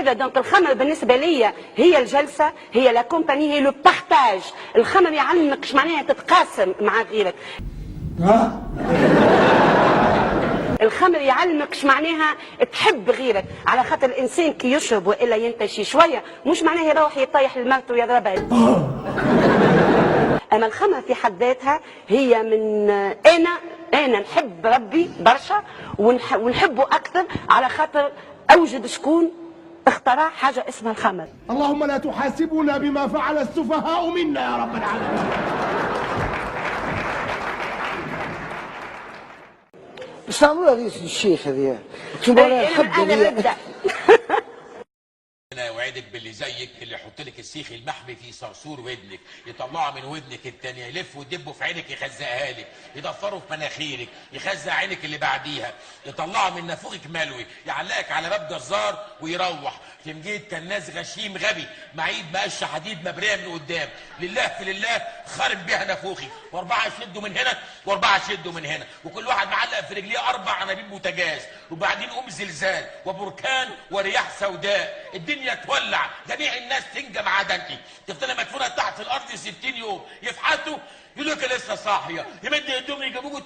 كده. دونك الخمر بالنسبه ليا هي الجلسه، هي لا كومباني، هي لو بارتاج. الخمر يعلمك اش معناها تتقاسم مع غيرك. الخمر يعلمك اش معناها تحب غيرك، على خاطر الانسان كي يشرب والا ينتشي شويه مش معناه يروح يطيح المرته ويضربها. اما الخمر في حد ذاتها هي من انا نحب ربي برشا ونحبه اكثر، على خاطر اوجد شكون اخترع حاجه اسمها الخمر. اللهم لا تحاسبنا بما فعل السفهاء منا يا رب العالمين. بس عمرها رئيس الشيخ هذه شو معناها الحب نبدا. انا اوعدك باللي زيك اللي يحط لك السيخ المحمي في صرصور ودنك، يطلعه من ودنك التانية، يلف ويدبه في عينك يخزقها لك، يضفره في مناخيرك، يخزق عينك اللي بعديها، يطلعه من نافوخك ملوي، يعلقك على باب جزار ويروح. في مجيد كان ناس غشيم غبي مع ايد مقشه حديد مبريه من قدام، لله في لله خارب بيها نافوخي، واربعه يشدوا من هنا واربعه يشدوا من هنا، وكل واحد معلق في رجليه 4 انابيب بوتاجاز، وبعدين قوم زلزال وبركان ورياح سوداء، الدنيا تولع، جميع الناس تنجم عدا انت، تفضلي مدفونه تحت الارض 60 يوم، يفحتوا يقول لك لسه صاحيه، يمد ايدهم يجيبوك